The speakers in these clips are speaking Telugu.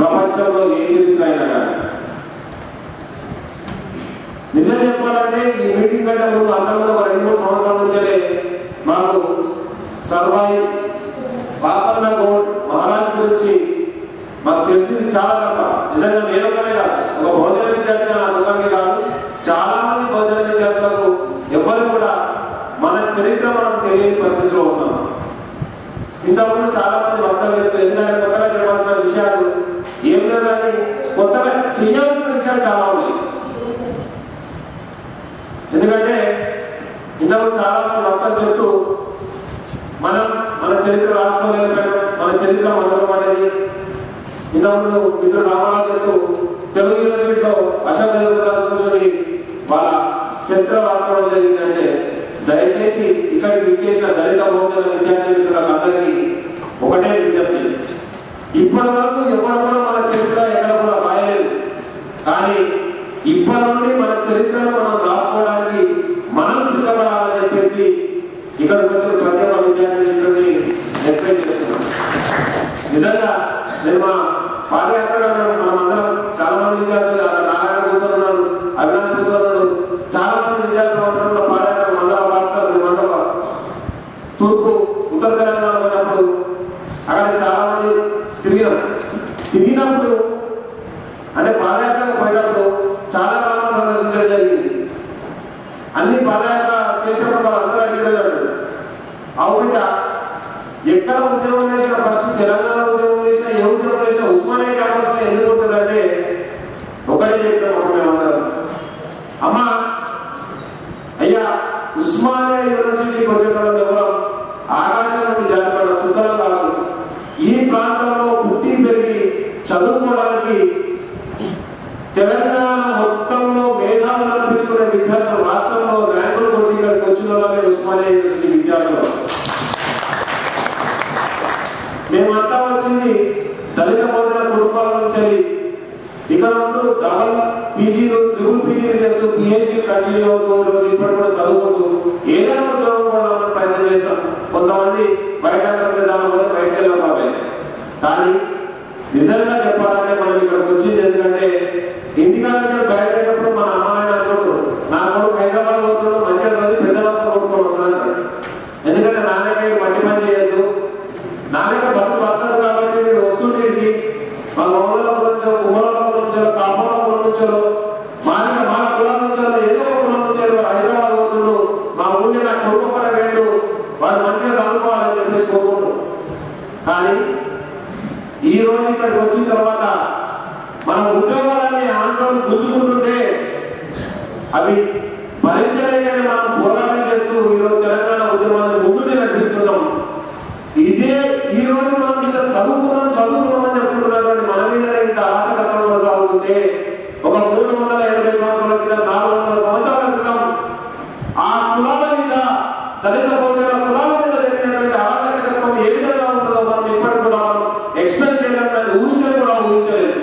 ప్రపంచంలో ఏ చరిత్ర అయినా కానీ. నిజం చెప్పాలంటే ఈ మీటింగ్ కంటే ముందు అంతకుముందు ఒక 2-3 సంవత్సరాల నుంచే మాకు సర్వాయి పాపన్న గౌడ్ మహారాజ్ గురించి మాకు తెలిసింది చాలా తప్ప. నిజంగా నేను ఒక్కనే కాదు, ఒక భోజన విద్యార్థిగా నా ఒక్కరికి కాదు, చాలా మంది భోజన విద్యార్థులకు ఎవరు కూడా మన చరిత్ర మనం తెలియని పరిస్థితిలో ఉన్నాం. ఇంతకుముందు చాలా మంది వక్తలు చెప్తారు, ఎందుకంటే కొత్తగా చెప్పాల్సిన విషయాలు ఏం లేదు, కానీ కొత్తగా చేయాల్సిన విషయాలు చాలా ఉన్నాయి. ఎందుకంటే ఇంతకుముందు చాలా మంది వక్తలు చెప్తూ మనం మన చరిత్ర రాసుకోలేకపోయాం, మన చరిత్ర మనపడేది. ఇంతకుముందు మిత్రుడు రామారావు చెప్తూ తెలుగు యూనివర్సిటీలో అశోక్ గజపతిరాజు కూర్చొని వాళ్ళ చరిత్ర రాసుకోవడం జరిగిందంటే, దయచేసి ఇక్కడికి విచ్చేసిన దళిత బహుజన విద్యార్థి మిత్రులకు అందరికీ ఒకటే విజ్ఞప్తి, ఇప్పటి వరకు ఎవరు కూడా మన చరిత్ర ఎక్కడ కూడా రాయలేదు, కానీ ఇప్పటి నుండి మన చరిత్రను మనం రాసుకోవడానికి మనం సిద్ధపడాలని చెప్పేసి ఇక్కడికి వచ్చిన ప్రతి ఒక్క విద్యార్థి మిత్రుల్ని ఎంకరేజ్ చేస్తున్నాం. నిజంగా నేను మా పాదయాత్రగా మనం అందరం చాలా మంది విద్యార్థులు, నారాయణ కూర్చొన్నాడు, అవినాష్ కూర్చొన్నాడు, చాలా మంది విద్యార్థులు మాత్రం పాదయాత్ర మండల భాస్కర్ మండల తూర్పు ఉత్తర తెలంగాణ పోయినప్పుడు అక్కడ చాలా మంది తిరిగినప్పుడు అంటే పాదయాత్రకు పోయినప్పుడు చాలా గ్రామాలు సందర్శించడం జరిగింది. అన్ని పాదయాత్ర చేసినప్పుడు వాళ్ళందరూ అడిగారు, అవుట ఎక్కడ ఉద్యోగం చేసినా ఫస్ట్ తెలంగాణ ఉద్యోగం చేసినా ఏ ఉద్యోగం చేసినా ఉస్మానియా క్యాంపస్ ఎందుకు ఉంటుందంటే ఒకటే చెప్పాము మేమందరం, అమ్మ అయ్యా ఉస్మానియా యూనివర్సిటీకి వచ్చేటప్పుడు ఎవరు ఆకాశం నుండి జారిపడ్డ సుఖం కాదు, ఈ ప్రాంతంలో పుట్టి పెరిగి చదువుకోవడానికి తెలంగాణ మొత్తంలో మేధావులు అనిపించుకునే విద్యార్థులు రాష్ట్రంలో ర్యాంకులు కొట్టి ఇక్కడికి వచ్చిన వాళ్ళే ఉస్మానియా యూనివర్సిటీ విద్యార్థులు. మేమంతా వచ్చింది దళిత బహుజన కుటుంబాల నుంచి. ఇక్కడ ఉంటూ డబల్ పీజీలు ట్రిపుల్ పీజీలు చేస్తూ పిహెచ్డీ కంటిన్యూ అవుతూ రోజు ఇప్పటి కూడా చదువుకుంటూ ఏదైనా ఉద్యోగం కూడా ప్రయత్నం చేస్తాం. కొంతమంది బయట బయటకు వెళ్ళాలి, కానీ నిజంగా చెప్పాలంటే మనం ఇక్కడికి వచ్చింది ఎందుకంటే ఇంటికాడ నుంచి బయట వెళ్ళినప్పుడు మన అమ్మాయిని అనుకుంటారు, నా కొడుకు హైదరాబాద్ పోతున్నాడు, మంచిగా చదివి పెద్దలంతా కొడుకుని వస్తున్నాడు. ఎందుకంటే నాన్నకి మట్టి పని చేయొద్దు, నాన్నకి బతుకు బతకదు కాబట్టి వీడు వస్తుండేది మా గౌరవ గురించో కుమరుల గురించో కాపుల గురించో మాదిక మా కులం నుంచో ఏదో ఒక కులం నుంచో హైదరాబాద్ పోతుండు, మా ఊళ్ళో నా కొడుకు కూడా వేడు, వాడు మంచిగా చదువుకోవాలని చెప్పేసి కోరుకుంటారు. కానీ ఈ రోజు ఇక్కడికి వచ్చిన తర్వాత మన ఉద్యోగాలన్నీ ఆందోళన గుంజుకుంటుంటే అవి భరించలేకనే మనం పోరాటం చేస్తూ ఈరోజు తెలంగాణ ఉద్యమాన్ని ముందునే నడిపిస్తున్నాం. ఇదే ఈ రోజు మనం ఇక్కడ చదువుకున్నామని చెప్పుకుంటున్నటువంటి మన మీద ఇంత అరాచకత్వంలో సాగుతుంటే ఒక 380 సంవత్సరాల క్రితం 400 సంవత్సరాల క్రితం ఆ కులాల మీద దళిత బహుజన కులాల మీద జరిగినటువంటి అరాచకత్వం ఏ విధంగా ఉంటుందో మనం ఇప్పటికి కూడా ఎక్స్పెక్ట్ చేయడం ఊహించలేదు.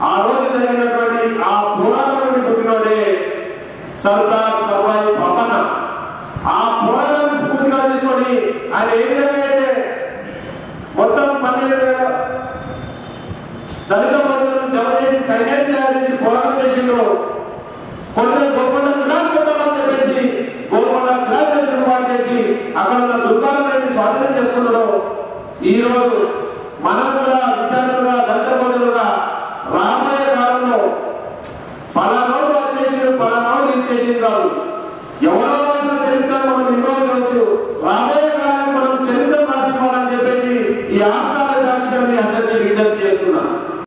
ఆ రోజు జరిగినటువంటి ఆ పోరాటం నుండి పుట్టినోడే సర్దార్ సర్వాయి పాపన్న. ఆ పోరాటాన్ని స్ఫూర్తిగా తీసుకొని ఆయన ఏ విధంగా అయితే మొత్తం 12,000 దళిత బహుజనులను జమ చేసి సైన్యాన్ని తయారు చేసి పోరాటం చేసిండు. గోల్కొండ కిలాను కొట్టాలని చెప్పేసి గోల్కొండ కిలాను ఏర్పాటు చేసి అక్కడ ఉన్న దుర్గాలను స్వాధీనం చేసుకున్నాడు. ఈ రోజు మనం కూడా విద్యార్థులుగా దళిత బహుజనులుగా రాబోయే కాలంలో పలానోడు వచ్చేసిండు పలానోడు ఇచ్చేసింది కాదు, ఎవరో రాసిన చరిత్రను మనం ఇన్వాల్వ్ కావచ్చు. రాబోయే